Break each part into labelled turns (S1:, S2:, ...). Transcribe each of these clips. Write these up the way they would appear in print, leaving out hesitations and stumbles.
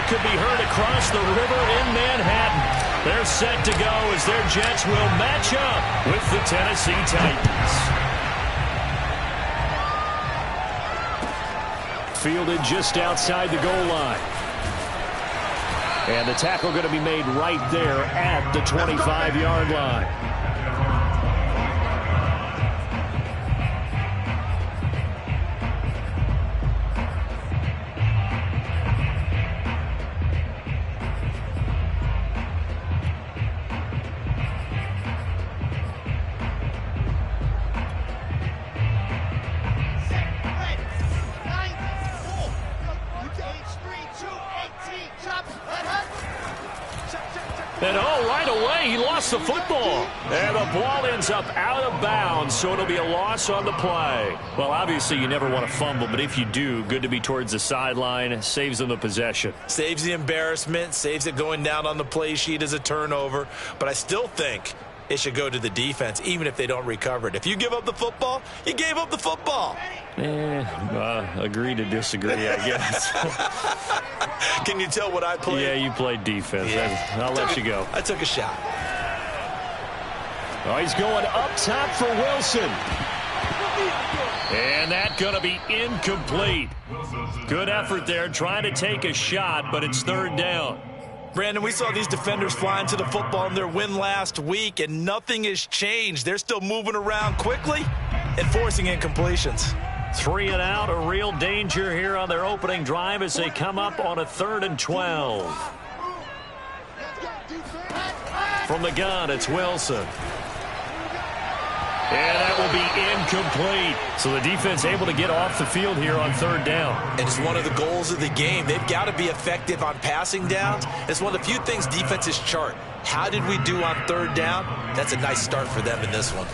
S1: could be heard across the river in Manhattan. They're set to go as their Jets will match up with the Tennessee Titans. Fielded just outside the goal line. And the tackle going to be made right there at the 25-yard line. And right away, he lost the football. And the ball ends up out of bounds, so it'll be a loss on the play. Well, obviously, you never want to fumble, but if you do, good to be towards the sideline. Saves them the possession.
S2: Saves the embarrassment, saves it going down on the play sheet as a turnover. But I still think it should go to the defense, even if they don't recover it. If you give up the football, you gave up the football.
S1: Agree to disagree, I guess.
S2: Can you tell what I played?
S1: Yeah, you played defense. Yeah. I'll let you go.
S2: I took a shot.
S1: Oh, he's going up top for Wilson. And that's going to be incomplete. Good effort there, trying to take a shot, but it's third down.
S2: Brandon, we saw these defenders flying to the football in their win last week, and nothing has changed. They're still moving around quickly and forcing incompletions.
S1: 3 and out, a real danger here on their opening drive as they come up on a 3rd and 12. From the gun, it's Wilson. And that will be incomplete. So the defense able to get off the field here on 3rd down.
S2: And it's one of the goals of the game. They've got to be effective on passing downs. It's one of the few things defenses chart. How did we do on 3rd down? That's a nice start for them in this one.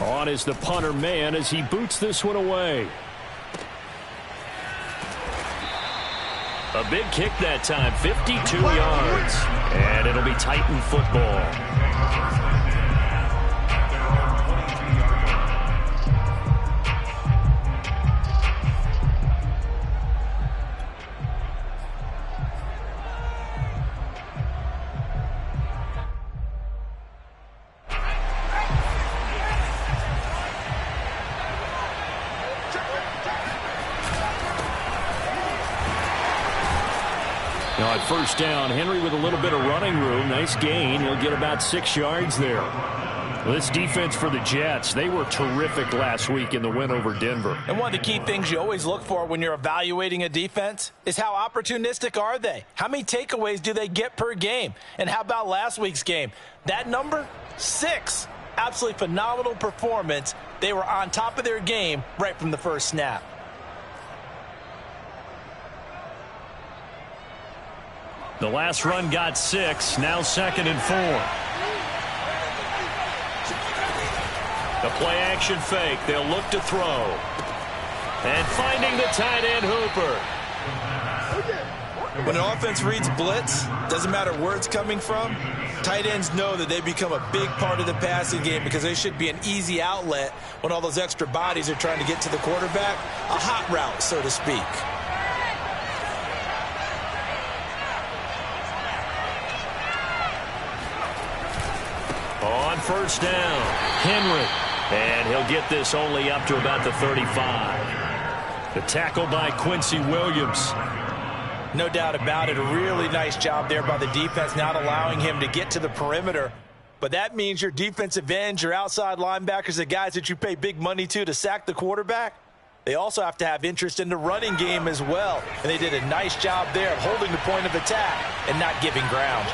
S1: On is the punter man as he boots this one away. A big kick that time, 52 yards. And it'll be Titan football. Now at 1st down, Henry with a little bit of running room. Nice gain. He'll get about 6 yards there. This defense for the Jets, they were terrific last week in the win over Denver.
S2: And one of the key things you always look for when you're evaluating a defense is how opportunistic are they? How many takeaways do they get per game? And how about last week's game? That number, 6. Absolutely phenomenal performance. They were on top of their game right from the first snap.
S1: The last run got 6, now 2nd and 4. The play action fake, they'll look to throw. And finding the tight end Hooper.
S2: When an offense reads blitz, doesn't matter where it's coming from, tight ends know that they become a big part of the passing game because they should be an easy outlet when all those extra bodies are trying to get to the quarterback. A hot route, so to speak.
S1: On 1st down, Henry. And he'll get this only up to about the 35. The tackle by Quincy Williams.
S2: No doubt about it. A really nice job there by the defense, not allowing him to get to the perimeter. But that means your defensive ends, your outside linebackers, the guys that you pay big money to sack the quarterback, they also have to have interest in the running game as well. And they did a nice job there of holding the point of attack and not giving ground.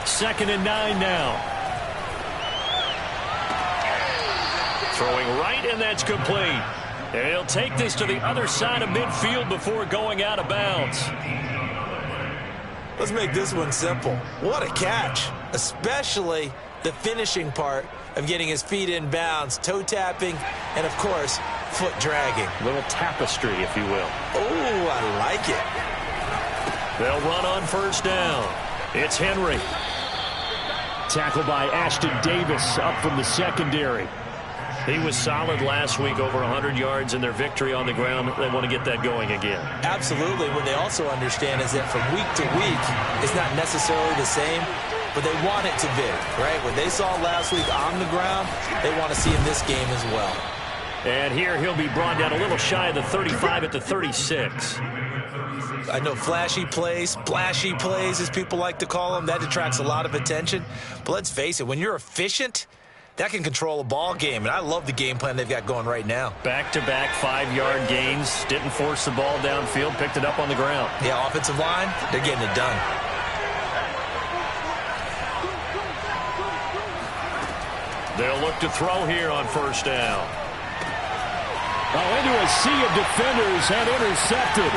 S1: Second and 9 now. Throwing right, and that's complete. And he'll take this to the other side of midfield before going out of bounds.
S2: Let's make this one simple. What a catch, especially the finishing part of getting his feet in bounds, toe tapping, and, of course, foot dragging.
S1: A little tapestry, if you will.
S2: Oh, I like it.
S1: They'll run on 1st down. It's Henry. Tackled by Ashton Davis up from the secondary. He was solid last week, over 100 yards in their victory on the ground. They want to get that going again.
S2: Absolutely. What they also understand is that from week to week, it's not necessarily the same, but they want it to be, right? What they saw last week on the ground, they want to see in this game as well.
S1: And here he'll be brought down a little shy of the 35 at the 36.
S2: I know flashy plays, splashy plays, as people like to call them, that attracts a lot of attention. But let's face it, when you're efficient, that can control a ball game. And I love the game plan they've got going right now.
S1: Back-to-back 5-yard gains. Didn't force the ball downfield. Picked it up on the ground.
S2: Yeah, offensive line, they're getting it done.
S1: They'll look to throw here on first down.
S3: Oh, into a sea of defenders and intercepted.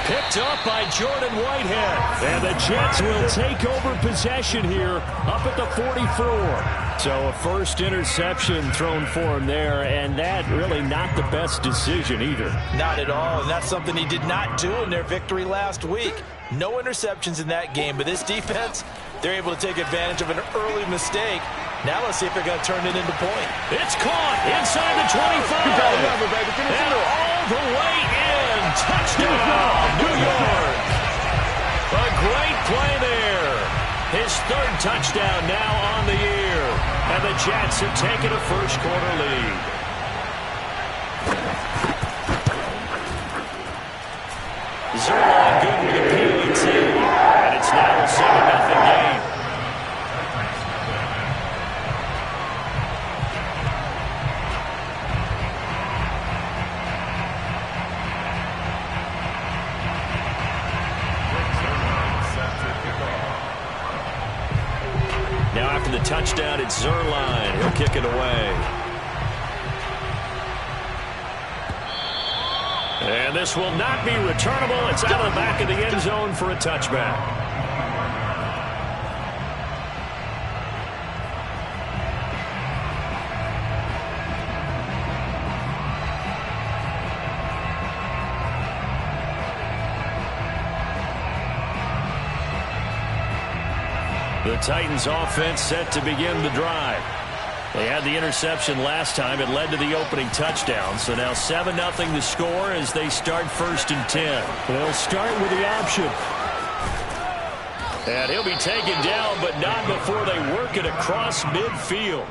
S1: Picked up by Jordan Whitehead.
S3: And the Jets will take over possession here up at the 44. So a first interception thrown for him there, and that really not the best decision either.
S2: Not at all, and that's something he did not do in their victory last week. No interceptions in that game, but this defense, they're able to take advantage of an early mistake. Now let's see if they're going to turn it into point.
S1: It's caught inside the 25. And all the way in. Touchdown, New York. A great play there. His third touchdown now on the year. And the Jets have taken a first-quarter lead. Zerline good with the PAT. And it's now a 7-0 game. Now after the touchdown, it's Zerline. He'll kick it away. And this will not be returnable. It's out of the back of the end zone for a touchback. The Titans offense set to begin the drive. They had the interception last time. It led to the opening touchdown. So now 7-0 the score as they start 1st and 10.
S3: They'll start with the option.
S1: And he'll be taken down, but not before they work it across midfield.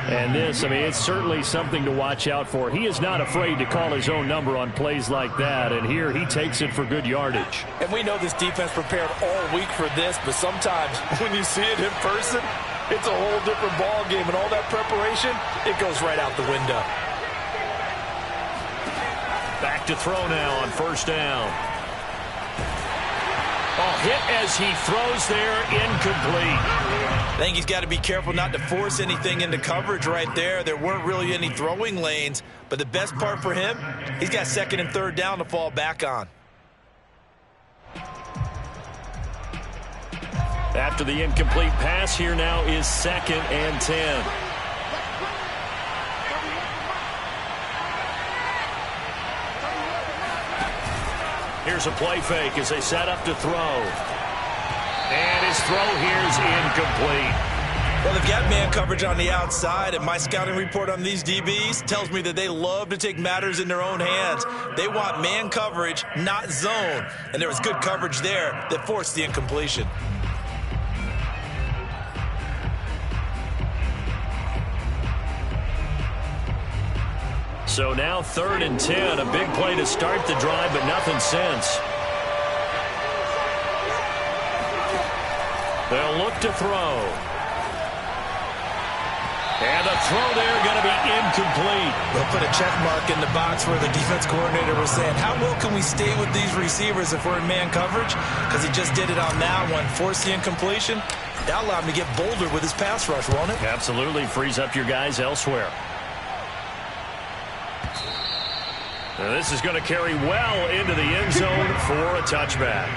S3: And this, I mean, it's certainly something to watch out for. He is not afraid to call his own number on plays like that, and here he takes it for good yardage.
S2: And we know this defense prepared all week for this, but sometimes when you see it in person, it's a whole different ball game, and all that preparation, it goes right out the window.
S1: Back to throw now on first down. Oh, hit as he throws there, incomplete.
S2: I think he's got to be careful not to force anything into coverage right there. There weren't really any throwing lanes, but the best part for him, he's got 2nd and 3rd down to fall back on.
S1: After the incomplete pass, here now is 2nd and 10. Here's a play fake as they set up to throw. And his throw here is incomplete.
S2: Well, they've got man coverage on the outside, and my scouting report on these DBs tells me that they love to take matters in their own hands. They want man coverage, not zone. And there was good coverage there that forced the incompletion.
S1: So now 3rd and 10, a big play to start the drive, but nothing since. They'll look to throw. And the throw there going to be incomplete.
S2: They'll put a check mark in the box where the defense coordinator was saying, how well can we stay with these receivers if we're in man coverage? Because he just did it on that one. Forced the incompletion. That allowed him to get bolder with his pass rush, won't it?
S1: Absolutely. Frees up your guys elsewhere. Now this is going to carry well into the end zone for a touchback.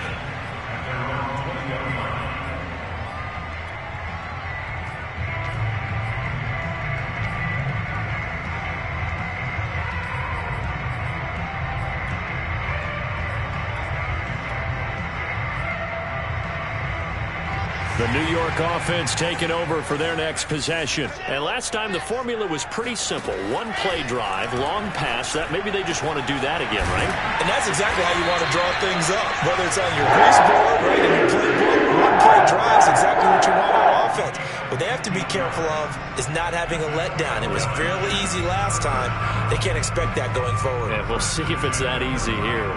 S3: The New York offense taking over for their next possession.
S1: And last time the formula was pretty simple. One play drive, long pass. That maybe they just want to do that again, right?
S2: And that's exactly how you want to draw things up. Whether it's on your grease board, right, in your playbook, one play drive is exactly what you want on offense. What they have to be careful of is not having a letdown. It was fairly easy last time. They can't expect that going forward.
S1: Yeah, we'll see if it's that easy here.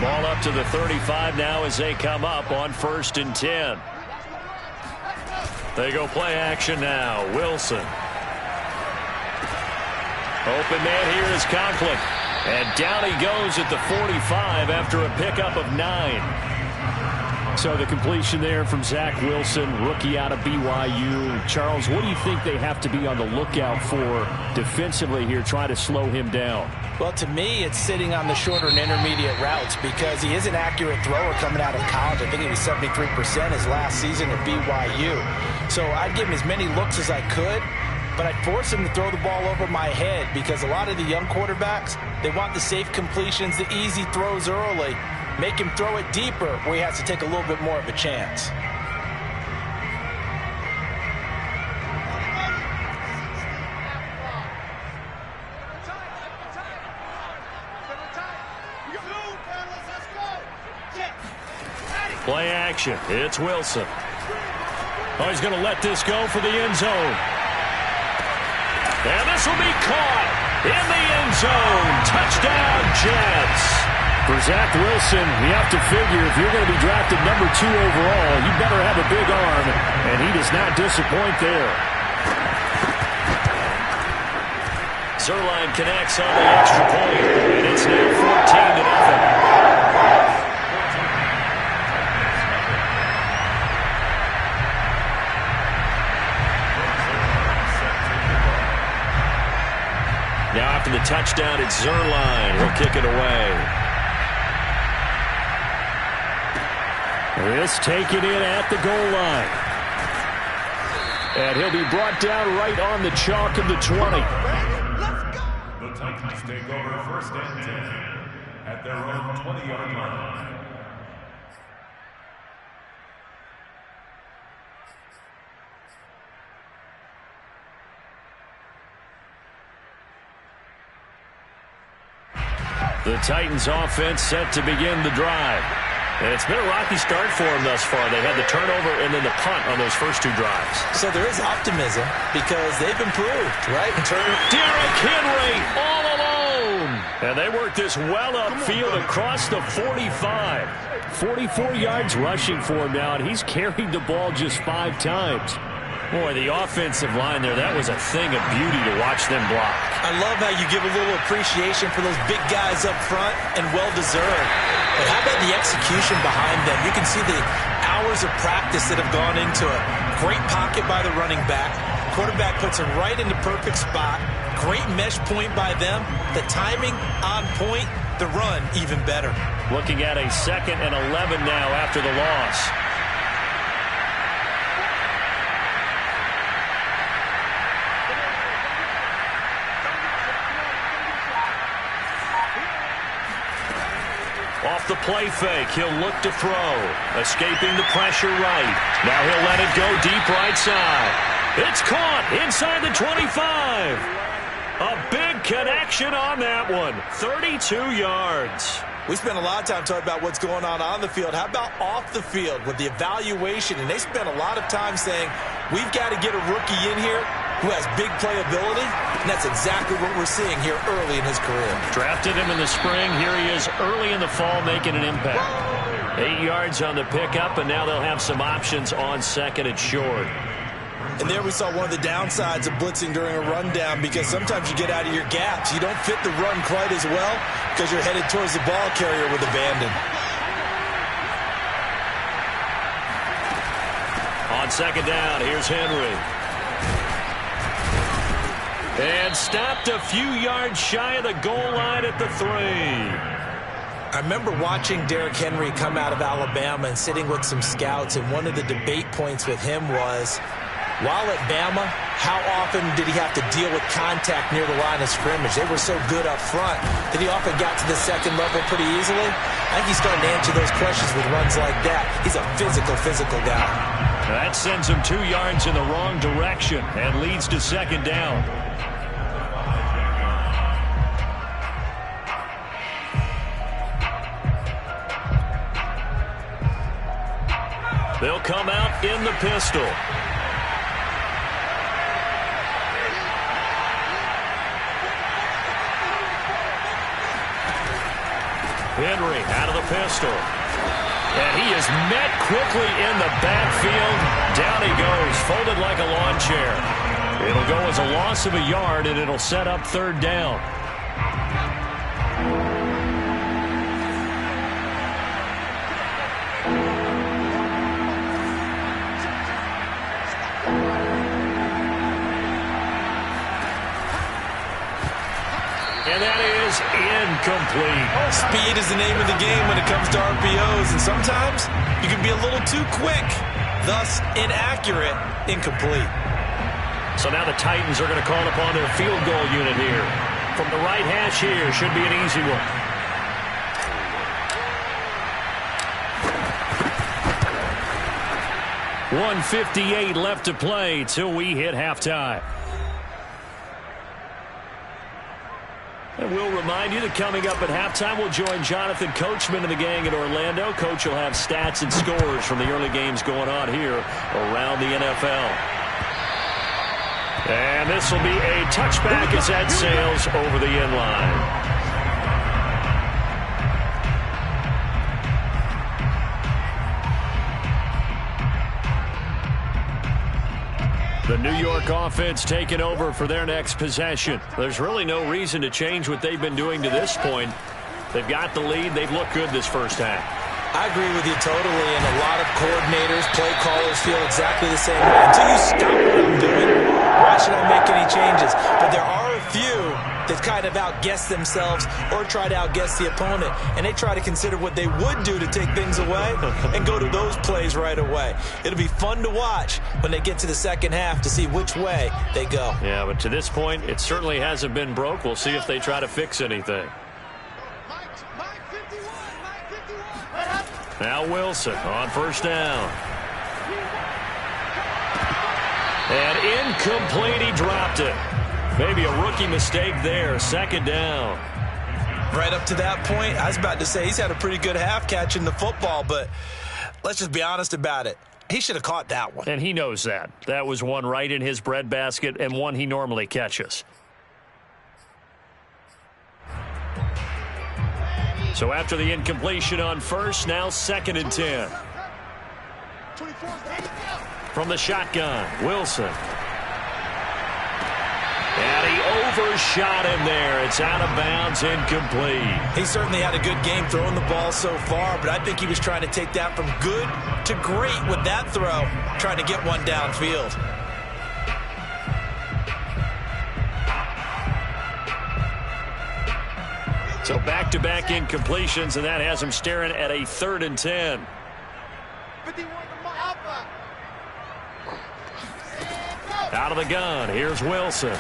S3: Ball up to the 35 now as they come up on 1st and 10. They go play action now. Wilson. Open man here is Conklin. And down he goes at the 45 after a pickup of 9. So the completion there from Zach Wilson, rookie out of BYU. Charles, what do you think they have to be on the lookout for defensively here, trying to slow him down?
S2: Well, to me, it's sitting on the shorter and intermediate routes because he is an accurate thrower coming out of college. I think he was 73% his last season at BYU. So I'd give him as many looks as I could, but I'd force him to throw the ball over my head because a lot of the young quarterbacks, they want the safe completions, the easy throws early. Make him throw it deeper where he has to take a little bit more of a chance.
S3: Play action. It's Wilson. Oh, he's going to let this go for the end zone. And this will be caught in the end zone. Touchdown, Jets. For Zach Wilson, you have to figure if you're going to be drafted number 2 overall, you better have a big arm, and he does not disappoint there.
S1: Zuerlein connects on the extra point, and it's now 14-0. Now after the touchdown, it's Zuerlein. He'll kick it away.
S3: This taken in at the goal line. And he'll be brought down right on the chalk of the 20.
S4: The Titans take over 1st and 10 at their own 20-yard line.
S3: The Titans offense set to begin the drive.
S1: And it's been a rocky start for them thus far. They had the turnover and then the punt on those first 2 drives.
S2: So there is optimism because they've improved, right?
S3: Derrick Henry all alone. And they work this well upfield across the 45. 44 yards rushing for him now, and he's carried the ball just 5 times.
S1: Boy, the offensive line there, that was a thing of beauty to watch them block.
S2: I love how you give a little appreciation for those big guys up front, and well-deserved. But how about the execution behind them? You can see the hours of practice that have gone into it. Great pocket by the running back. Quarterback puts him right in the perfect spot. Great mesh point by them. The timing on point. The run even better.
S3: Looking at a 2nd and 11 now after the loss.
S1: Off the play fake, he'll look to throw. Escaping the pressure right. Now he'll let it go deep right side. It's caught inside the 25. A big connection on that one. 32 yards.
S2: We spent a lot of time talking about what's going on the field. How about off the field with the evaluation? And they spent a lot of time saying, we've got to get a rookie in here who has big playability, and that's exactly what we're seeing here early in his career.
S3: Drafted him in the spring. Here he is early in the fall making an impact.
S1: 8 yards on the pickup, and now they'll have some options on 2nd and short.
S2: And there we saw one of the downsides of blitzing during a rundown because sometimes you get out of your gaps. You don't fit the run quite as well because you're headed towards the ball carrier with abandon.
S1: On 2nd down, here's Henry. And stopped a few yards shy of the goal line at the 3.
S2: I remember watching Derrick Henry come out of Alabama and sitting with some scouts, and one of the debate points with him was, while at Bama, How often did he have to deal with contact near the line of scrimmage? They were so good up front that he often got to the second level pretty easily. I think he's starting to answer those questions with runs like that. He's a physical guy.
S3: That sends him 2 yards in the wrong direction and leads to second down. They'll come out in the pistol. Henry out of the pistol. And he is met quickly in the backfield. Down he goes, folded like a lawn chair. It'll go as a loss of a yard, and it'll set up third down. And that is incomplete.
S2: Speed is the name of the game when it comes to RPOs, and sometimes you can be a little too quick, thus inaccurate, incomplete.
S3: So now the Titans are going to call upon their field goal unit here. From the right hash here, should be an easy one. .158 left to play till we hit halftime. And we'll remind you that coming up at halftime, we'll join Jonathan Coachman and the gang in Orlando. Coach will have stats and scores from the early games going on here around the NFL. And this will be a touchback as that sails over the end line. The New York offense taking over for their next possession. There's really no reason to change what they've been doing to this point. They've got the lead. They've looked good this first half.
S2: I agree with you totally, and a lot of coordinators, play callers feel exactly the same way. Until you stop what I'm doing, why should I make any changes? But there are a few that kind of outguess themselves or try to outguess the opponent, and they try to consider what they would do to take things away and go to those plays right away. It'll be fun to watch when they get to the second half to see which way they go.
S3: Yeah, but to this point, it certainly hasn't been broke. We'll see if they try to fix anything. Now Wilson on first down. And incomplete, he dropped it. Maybe a rookie mistake there. Second down.
S2: Right up to that point, I was about to say he's had a pretty good half catching the football, but let's just be honest about it. He should have caught that one.
S3: And he knows that. That was one right in his breadbasket and one he normally catches. So after the incompletion on first, now 2nd and 10. From the shotgun, Wilson. And he overshot him there. It's out of bounds, incomplete.
S2: He certainly had a good game throwing the ball so far, but I think he was trying to take that from good to great with that throw, trying to get one downfield.
S3: So back-to-back incompletions, and that has him staring at a 3rd and 10. Out of the gun, here's Wilson.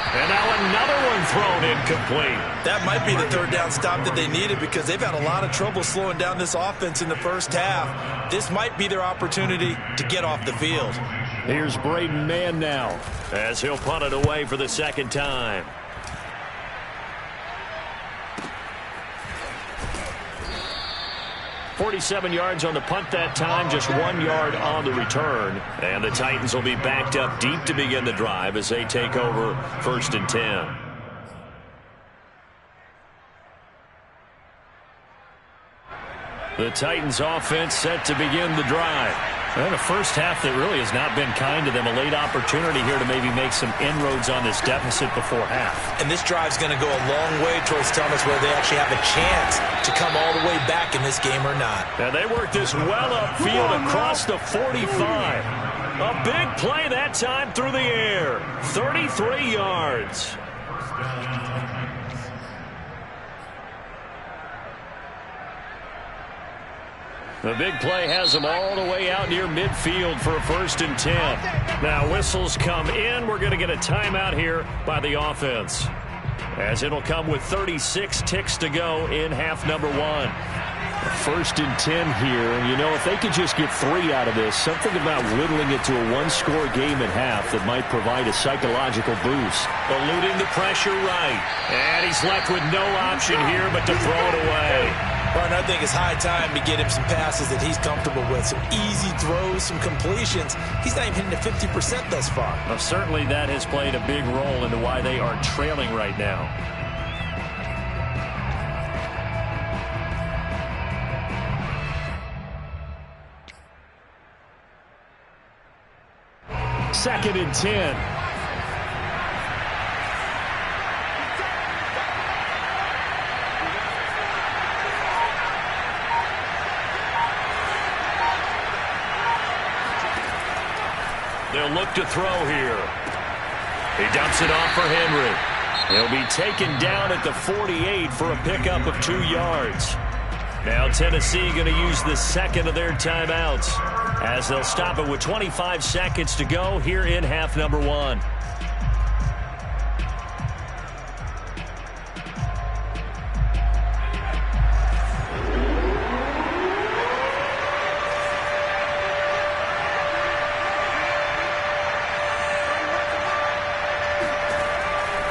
S3: And now another one thrown incomplete.
S2: That might be the 3rd down stop that they needed because they've had a lot of trouble slowing down this offense in the first half. This might be their opportunity to get off the field.
S3: Here's Braden Mann now as he'll punt it away for the 2nd time. .47 yards on the punt that time, just 1 yard on the return. And the Titans will be backed up deep to begin the drive as they take over 1st and 10. The Titans offense set to begin the drive. And a first half that really has not been kind to them. A late opportunity here to maybe make some inroads on this deficit before half.
S2: And this drive's going to go a long way towards telling us whether they actually have a chance to come all the way back in this game or not.
S3: And they work this well upfield across the 45. A big play that time through the air. 33 yards. The big play has them all the way out near midfield for a 1st and 10. Now whistles come in. We're going to get a timeout here by the offense, as it'll come with 36 ticks to go in half number 1. 1st and 10 here, and you know, if they could just get 3 out of this, something about whittling it to a 1-score game at half that might provide a psychological boost.
S1: Eluding the pressure right, and he's left with no option here but to throw it away.
S2: Well, and I think it's high time to get him some passes that he's comfortable with, some easy throws, some completions. He's not even hitting the 50% thus far.
S3: Well, certainly that has played a big role into why they are trailing right now. Second and 10.
S1: They'll look to throw here. He dumps it off for Henry. He'll be taken down at the 48 for a pickup of 2 yards. Now Tennessee going to use the second of their timeouts, as they'll stop it with 25 seconds to go here in half number 1.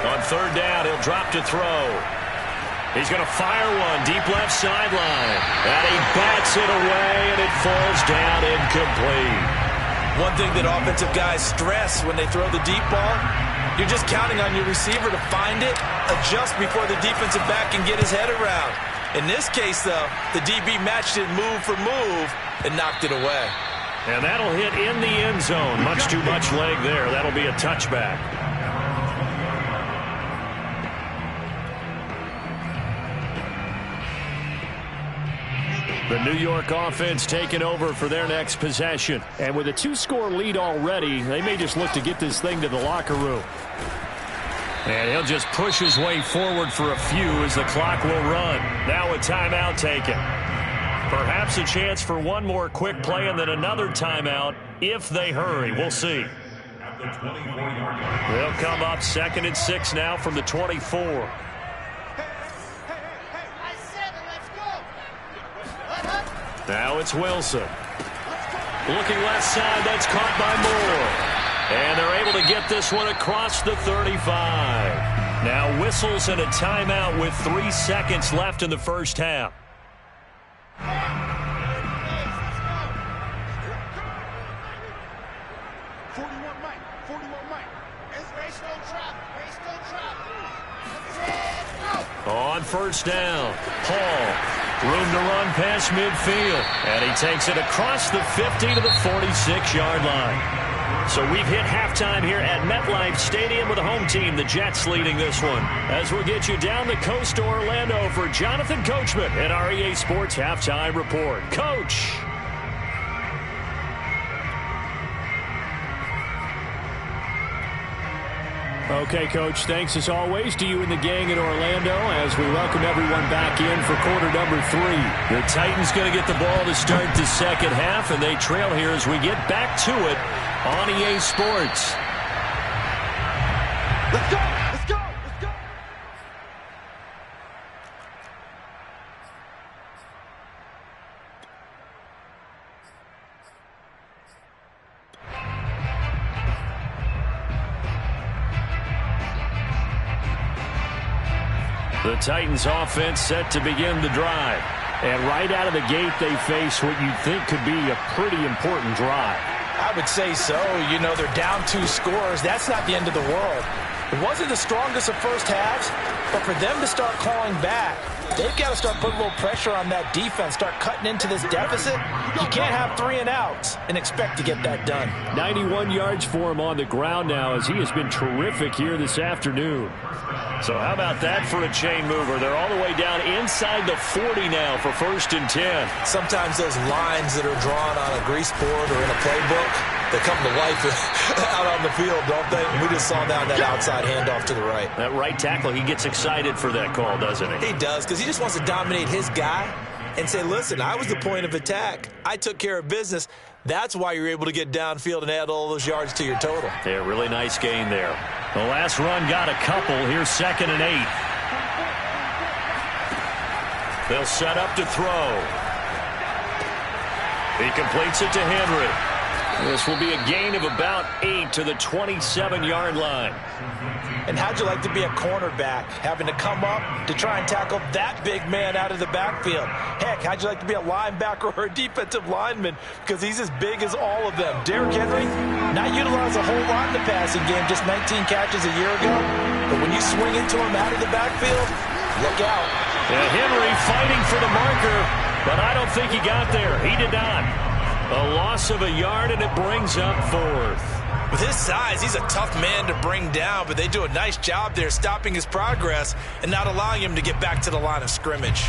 S1: On 3rd down, he'll drop to throw. He's going to fire one deep left sideline. And he bats it away, and it falls down incomplete.
S2: One thing that offensive guys stress when they throw the deep ball, you're just counting on your receiver to find it, adjust before the defensive back can get his head around. In this case, though, the DB matched it move for move and knocked it away.
S1: And that'll hit in the end zone. Much too much leg there. That'll be a touchback. The New York offense taking over for their next possession. And with a 2-score lead already, they may just look to get this thing to the locker room. And he'll just push his way forward for a few as the clock will run. Now a timeout taken. Perhaps a chance for one more quick play and then another timeout if they hurry. We'll see. They'll come up 2nd and 6 now from the 24. Now it's Wilson. Looking left side, that's caught by Moore. And they're able to get this one across the 35. Now whistles and a timeout with 3 seconds left in the first half. On 1st down, Paul. Room to run past midfield. And he takes it across the 50 to the 46-yard line. So we've hit halftime here at MetLife Stadium with the home team, the Jets, leading this one. As we'll get you down the coast to Orlando for Jonathan Coachman at our EA Sports Halftime Report. Coach.
S3: Okay, Coach, thanks as always to you and the gang in Orlando as we welcome everyone back in for quarter number 3.
S1: The Titans going to get the ball to start the second half, and they trail here as we get back to it on EA Sports.
S2: Let's go! Let's go! Let's go!
S1: The Titans offense set to begin the drive.
S3: And right out of the gate, they face what you'd think could be a pretty important drive.
S2: I would say so. You know, they're down 2 scores. That's not the end of the world. It wasn't the strongest of first halves, but for them to start calling back, they've got to start putting a little pressure on that defense, start cutting into this deficit. You can't have 3 and outs and expect to get that done.
S3: 91 yards for him on the ground now as he has been terrific here this afternoon.
S1: So how about that for a chain mover? They're all the way down inside the 40 now for 1st and 10.
S2: Sometimes those lines that are drawn on a grease board or in a playbook, they come to life out on the field, don't they? We just saw down that outside handoff to the right.
S1: That right tackle, he gets excited for that call, doesn't he?
S2: He does, because he just wants to dominate his guy. and say, listen, I was the point of attack. I took care of business. That's why you're able to get downfield and add all those yards to your total.
S1: Yeah, really nice gain there. The last run got a couple. Here's 2nd and 8. They'll set up to throw. He completes it to Henry. This will be a gain of about 8 to the 27-yard line.
S2: And how'd you like to be a cornerback, having to come up to try and tackle that big man out of the backfield? Heck, how'd you like to be a linebacker or a defensive lineman, because he's as big as all of them? Derrick Henry, not utilized a whole lot in the passing game, just 19 catches a year ago. But when you swing into him out of the backfield, look out.
S1: Yeah, Henry fighting for the marker, but I don't think he got there. He did not. A loss of a yard, and it brings up 4th.
S2: With his size, he's a tough man to bring down, but they do a nice job there stopping his progress and not allowing him to get back to the line of scrimmage.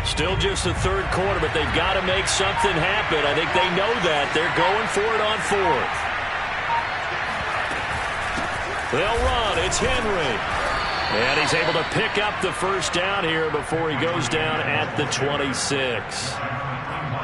S1: Still just the 3rd quarter, but they've got to make something happen. I think they know that. They're going for it on 4th. They'll run. It's Henry. And he's able to pick up the first down here before he goes down at the 26.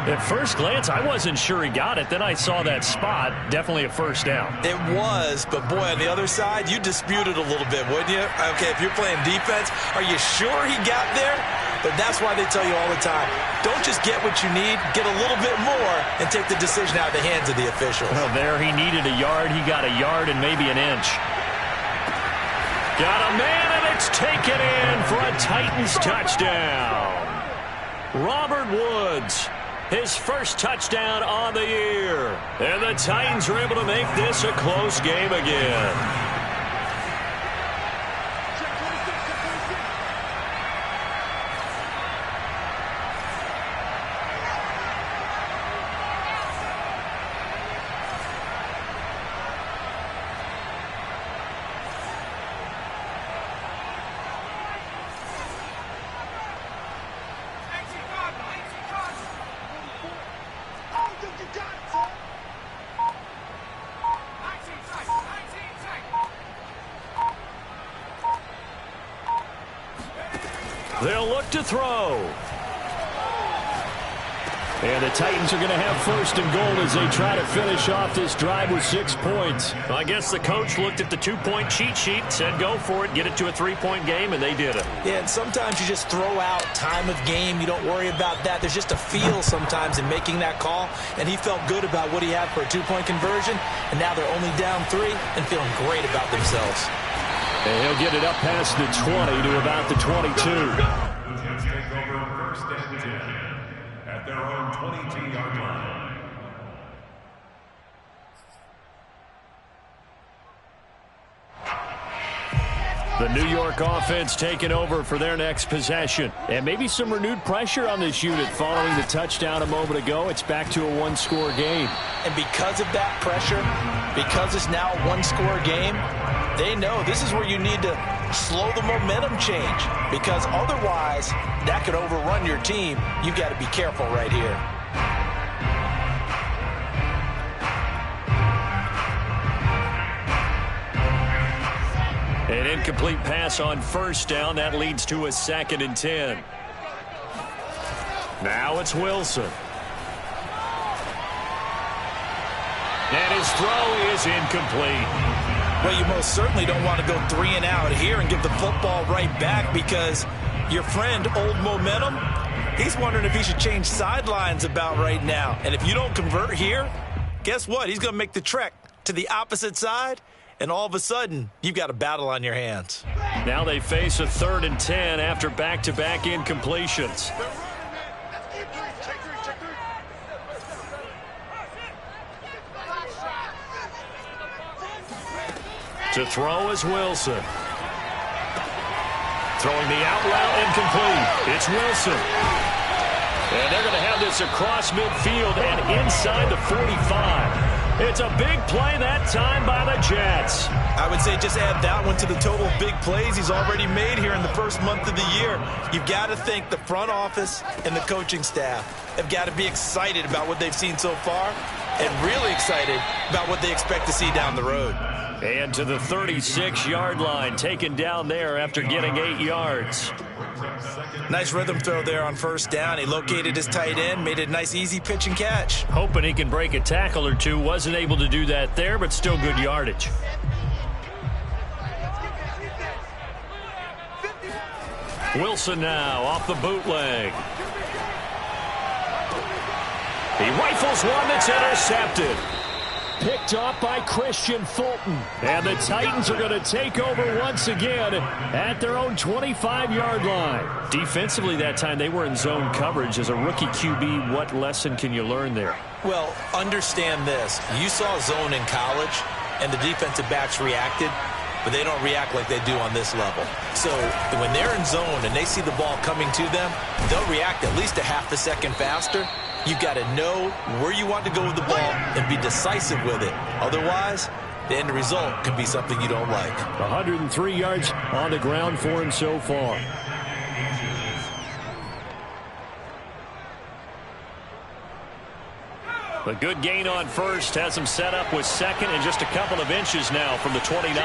S1: At first glance, I wasn't sure he got it. Then I saw that spot. Definitely a first down.
S2: It was, but boy, on the other side, you dispute it a little bit, wouldn't you? Okay, if you're playing defense, are you sure he got there? But that's why they tell you all the time, don't just get what you need, get a little bit more, and take the decision out of the hands of the officials.
S1: Well, there he needed a yard. He got a yard and maybe an inch. Got a man, and it's taken in for a Titans touchdown. Robert Woods, his first touchdown on the year. And the Titans are able to make this a close game again. They'll look to throw. And the Titans are going to have 1st and goal as they try to finish off this drive with 6 points. I guess the coach looked at the 2-point cheat sheet, said go for it, get it to a 3-point game, and they did it.
S2: Yeah, and sometimes you just throw out time of game. You don't worry about that. There's just a feel sometimes in making that call, and he felt good about what he had for a 2-point conversion, and now they're only down 3 and feeling great about themselves.
S1: And he'll get it up past the 20 to about the 22.
S4: The Jets take over 1st and 10 at their own 22-yard line.
S1: The New York offense taking over for their next possession. And maybe some renewed pressure on this unit following the touchdown a moment ago. It's back to a 1-score game.
S2: And because of that pressure, because it's now a 1-score game, they know this is where you need to slow the momentum change, because otherwise that could overrun your team. You've got to be careful right here.
S1: An incomplete pass on 1st down. That leads to a 2nd and 10. Now it's Wilson. And his throw is incomplete.
S2: Well, you most certainly don't want to go 3 and out here and give the football right back, because your friend, Old Momentum, he's wondering if he should change sidelines about right now. And if you don't convert here, guess what? He's going to make the trek to the opposite side, and all of a sudden, you've got a battle on your hands.
S1: Now they face a 3rd and 10 after back-to-back incompletions. To throw is Wilson. Throwing the out route incomplete. It's Wilson. And they're going to have this across midfield and inside the 45. It's a big play that time by the Jets.
S2: I would say just add that one to the total of big plays he's already made here in the first month of the year. You've got to think the front office and the coaching staff have got to be excited about what they've seen so far and really excited about what they expect to see down the road.
S1: And to the 36-yard line, taken down there after getting 8 yards.
S2: Nice rhythm throw there on first down. He located his tight end, made a nice easy pitch and catch.
S1: Hoping he can break a tackle or two. Wasn't able to do that there, but still good yardage. Wilson now off the bootleg. He rifles one that's intercepted. Picked off by Christian Fulton. And the Titans are going to take over once again at their own 25-yard line. Defensively that time, they were in zone coverage. As a rookie QB, what lesson can you learn there?
S2: Well, understand this. You saw zone in college, and the defensive backs reacted, but they don't react like they do on this level. So when they're in zone and they see the ball coming to them, they'll react at least a half a second faster. You've got to know where you want to go with the ball and be decisive with it. Otherwise, the end result can be something you don't like.
S1: 103 yards on the ground for him so far. A good gain on first has him set up with second and just a couple of inches now from the 29.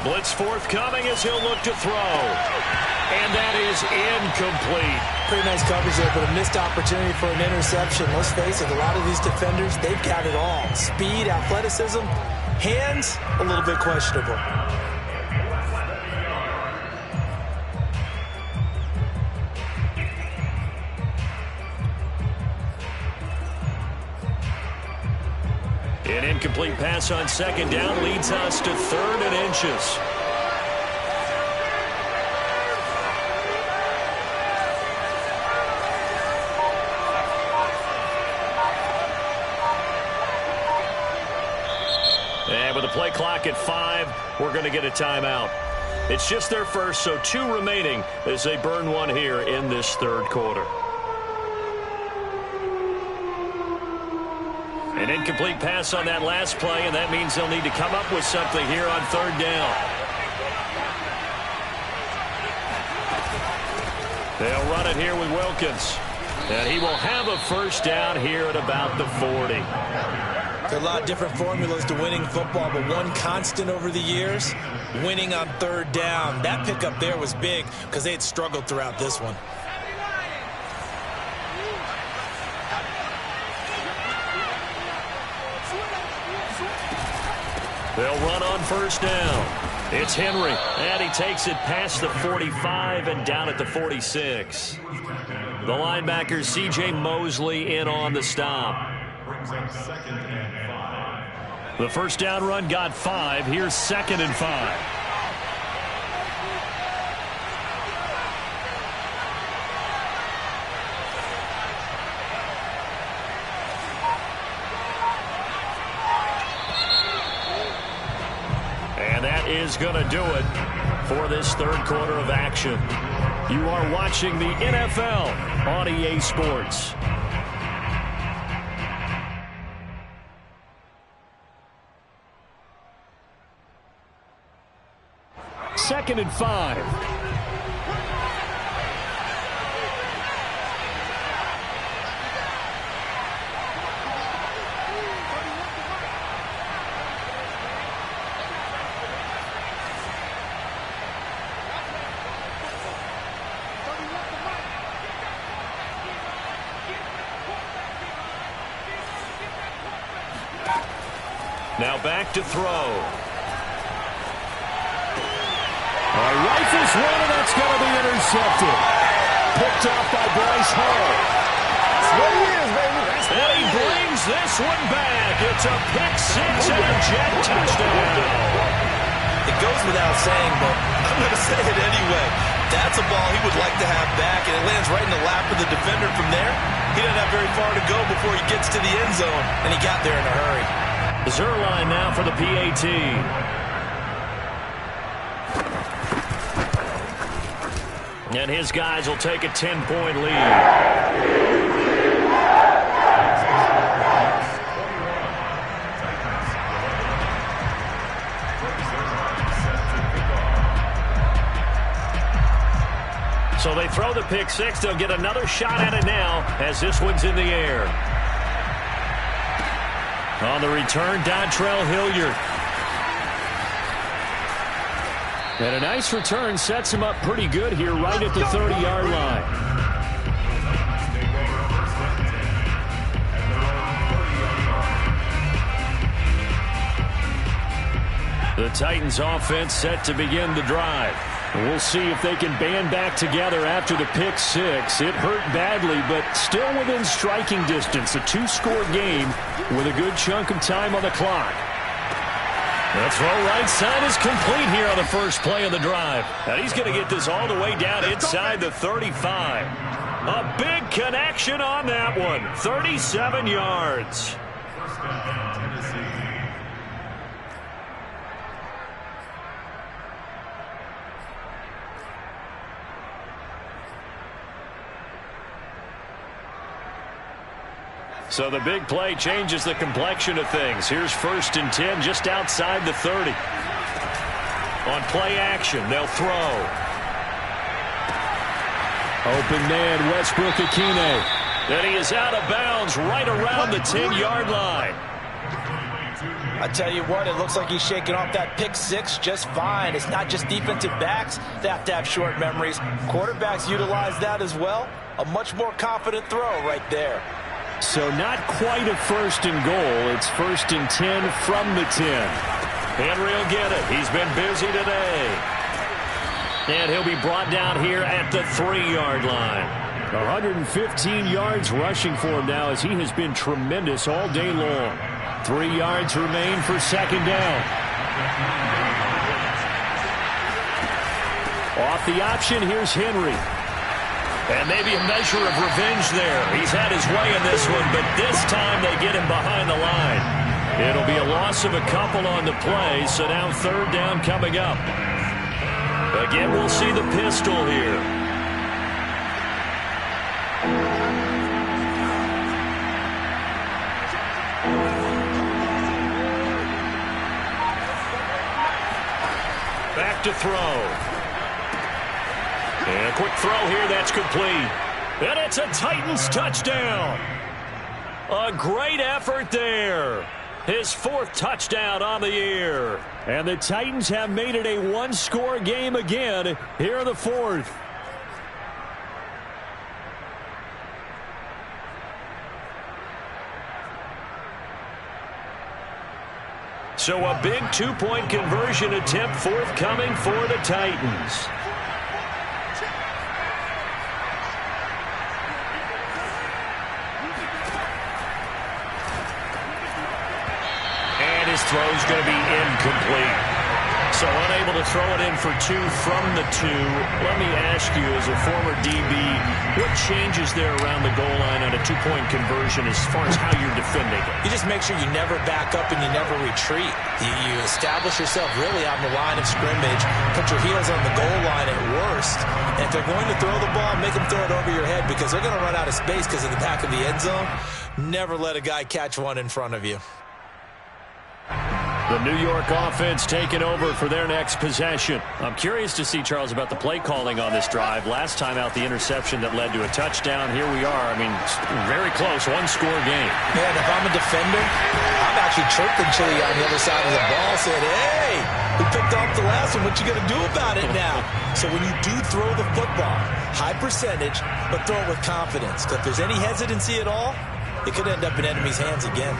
S1: Blitz forthcoming as he'll look to throw. And that is incomplete.
S2: Pretty nice coverage there, but a missed opportunity for an interception. Let's face it, a lot of these defenders, they've got it all. Speed, athleticism, hands, a little bit questionable.
S1: An incomplete pass on second down leads us to 3rd and inches. And with the play clock at 5, we're going to get a timeout. It's just their first, so 2 remaining as they burn one here in this 3rd quarter. An incomplete pass on that last play, and that means they'll need to come up with something here on 3rd down. They'll run it here with Wilkins. And he will have a first down here at about the 40.
S2: There are a lot of different formulas to winning football, but one constant over the years, winning on 3rd down. That pickup there was big because they had struggled throughout this one.
S1: They'll run on first down. It's Henry, and he takes it past the 45 and down at the 46. The linebacker, C.J. Mosley, in on the stop. The first down run got 5. Here's 2nd and 5. Is going to do it for this 3rd quarter of action. You are watching the NFL on EA Sports. Second and 5. Now back to throw. Rifles one, and that's going to be intercepted. Picked off by Bryce Hall.
S5: That's what he is, baby.
S1: And he brings this one back. It's a pick 6 and a Jet touchdown.
S2: It goes without saying, but I'm going to say it anyway. That's a ball he would like to have back, and it lands right in the lap of the defender. From there, he doesn't have very far to go before he gets to the end zone, and he got there in a hurry.
S3: Zerline now for the PAT. And his guys will take a 10-point lead. So they throw the pick six. They'll get another shot at it now as this one's in the air. On the return, Dontrell Hilliard. And a nice return sets him up pretty good here right at the 30-yard line. The Titans offense set to begin the drive. We'll see if they can band back together after the pick six. It hurt badly, but still within striking distance. A two-score game with a good chunk of time on the clock. The throw right side is complete here on the first play of the drive. And he's going to get this all the way down inside the 35. A big connection on that one. 37 yards. So the big play changes the complexion of things. Here's 1st and 10 just outside the 30. On play action, they'll throw. Open man, Westbrook-Ikhine. And he is out of bounds right around the 10-yard line.
S2: I tell you what, it looks like he's shaking off that pick six just fine. It's not just defensive backs that have to have short memories. Quarterbacks utilize that as well. A much more confident throw right there.
S3: So not quite a 1st and goal. It's 1st and 10 from the 10. Henry will get it. He's been busy today. And he'll be brought down here at the 3-yard line. 115 yards rushing for him now as he has been tremendous all day long. 3 yards remain for 2nd down. Off the option, here's Henry. And maybe a measure of revenge there. He's had his way in this one, but this time they get him behind the line. It'll be a loss of a couple on the play, so now 3rd down coming up. Again, we'll see the pistol here. Back to throw. And a quick throw here, that's complete. And it's a Titans touchdown. A great effort there. His 4th touchdown on the year. And the Titans have made it a one-score game again here in the 4th. So a big 2-point conversion attempt forthcoming for the Titans. His throw's going to be incomplete. So unable to throw it in for 2 from the 2. Let me ask you, as a former DB, what changes there around the goal line on a 2-point conversion as far as how you're defending it?
S2: You just make sure you never back up and you never retreat. You establish yourself really on the line of scrimmage, put your heels on the goal line at worst, and if they're going to throw the ball, make them throw it over your head because they're going to run out of space because of the back of the end zone. Never let a guy catch one in front of you.
S3: The New York offense taking over for their next possession. I'm curious to see, Charles, about the play calling on this drive. Last time out, the interception that led to a touchdown. Here we are. I mean, very close, one-score game.
S2: Man, if I'm a defender, I'm actually chirping Chili on the other side of the ball, saying, hey, we picked off the last one. What you going to do about it now? So when you do throw the football, high percentage, but throw it with confidence. Because if there's any hesitancy at all, it could end up in enemy's hands again.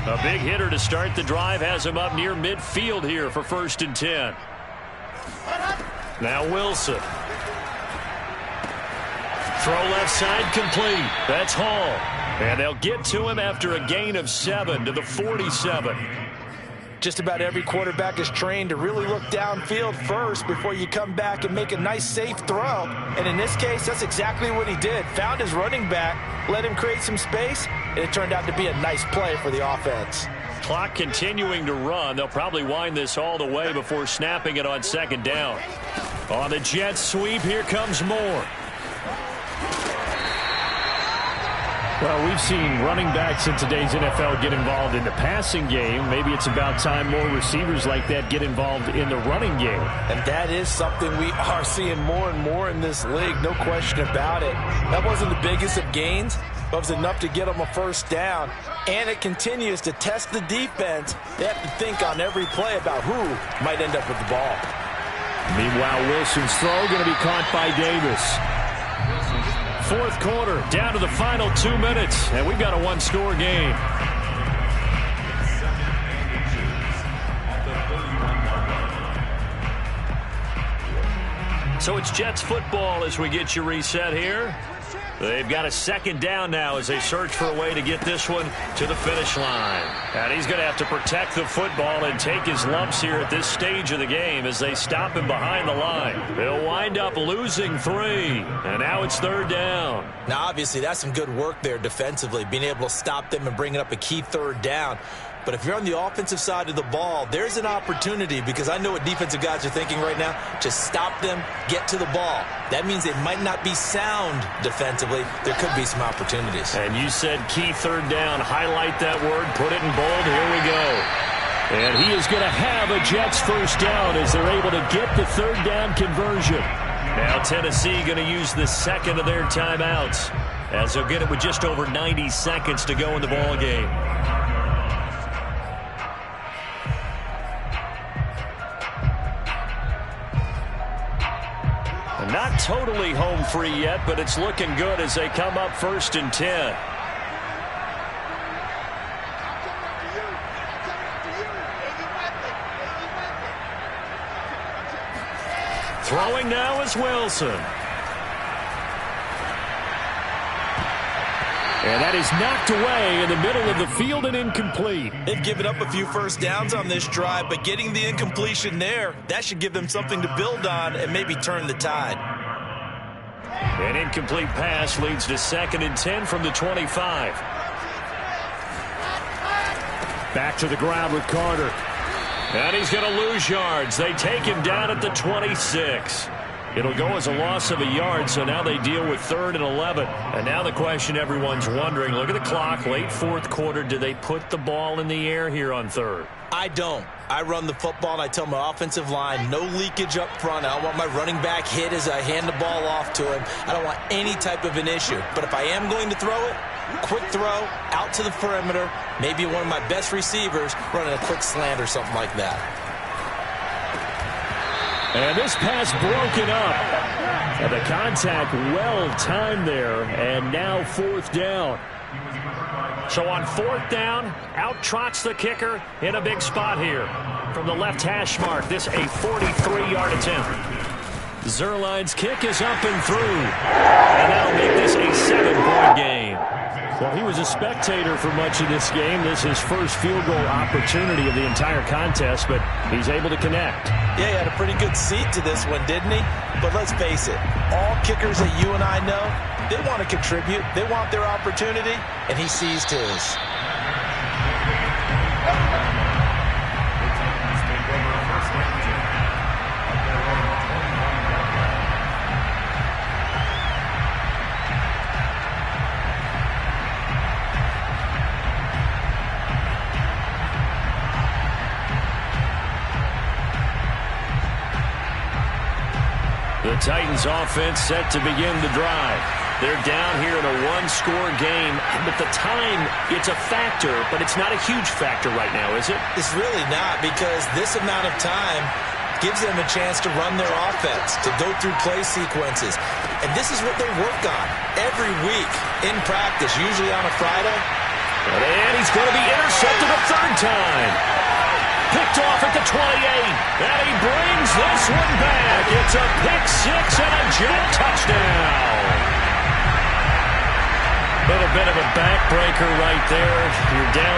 S3: A big hitter to start the drive has him up near midfield here for 1st and 10. Now Wilson. Throw left side complete. That's Hall. And they'll get to him after a gain of 7 to the 47.
S2: Just about every quarterback is trained to really look downfield first before you come back and make a nice, safe throw. And in this case, that's exactly what he did. Found his running back, let him create some space, and it turned out to be a nice play for the offense.
S3: Clock continuing to run. They'll probably wind this all the way before snapping it on second down. On the jet sweep, here comes Moore. Well, we've seen running backs in today's NFL get involved in the passing game. Maybe it's about time more receivers like that get involved in the running game.
S2: And that is something we are seeing more and more in this league, no question about it. That wasn't the biggest of gains, but it was enough to get them a first down. And it continues to test the defense. They have to think on every play about who might end up with the ball.
S3: Meanwhile, Wilson's throw going to be caught by Davis. Fourth quarter, down to the final 2 minutes, and we've got a one-score game. So it's Jets football as we get you reset here. They've got a second down now as they search for a way to get this one to the finish line. And he's going to have to protect the football and take his lumps here at this stage of the game as they stop him behind the line. They'll wind up losing 3, and now it's third down.
S2: Now, obviously, that's some good work there defensively, being able to stop them and bringing up a key third down. But if you're on the offensive side of the ball, there's an opportunity, because I know what defensive guys are thinking right now. Just stop them, get to the ball. That means they might not be sound defensively. There could be some opportunities.
S3: And you said key third down. Highlight that word. Put it in bold. Here we go. And he is going to have a Jets first down as they're able to get the third down conversion. Now Tennessee going to use the second of their timeouts as they'll get it with just over 90 seconds to go in the ball game. Not totally home free yet, but it's looking good as they come up 1st and 10. Throwing now is Wilson. And that is knocked away in the middle of the field and incomplete.
S2: They've given up a few first downs on this drive, but getting the incompletion there, that should give them something to build on and maybe turn the tide.
S3: An incomplete pass leads to 2nd and 10 from the 25. Back to the ground with Carter. And he's going to lose yards. They take him down at the 26. It'll go as a loss of a yard, so now they deal with 3rd and 11. And now the question everyone's wondering, look at the clock, late fourth quarter, do they put the ball in the air here on 3rd?
S2: I don't. I run the football, and I tell my offensive line, no leakage up front. I don't want my running back hit as I hand the ball off to him. I don't want any type of an issue. But if I am going to throw it, quick throw, out to the perimeter, maybe one of my best receivers running a quick slant or something like that.
S3: And this pass broken up. And the contact well timed there. And now 4th down. So on 4th down, out trots the kicker in a big spot here. From the left hash mark, this a 43-yard attempt. Zerline's kick is up and through. And that'll make this a 7-point game. Well, he was a spectator for much of this game. This is his first field goal opportunity of the entire contest, but he's able to connect.
S2: Yeah, he had a pretty good seat to this one, didn't he? But let's face it, all kickers that you and I know, they want to contribute. They want their opportunity, and he seized his.
S3: The Titans offense set to begin the drive. They're down here in a one-score game, but the time, it's a factor, but it's not a huge factor right now, is it?
S2: It's really not, because this amount of time gives them a chance to run their offense, to go through play sequences. And this is what they work on every week in practice, usually on a Friday.
S3: And he's going to be intercepted a third time. Picked off at the 28. And he brings this one back. It's a pick six and a Jet touchdown. Little bit of a backbreaker right there. You're down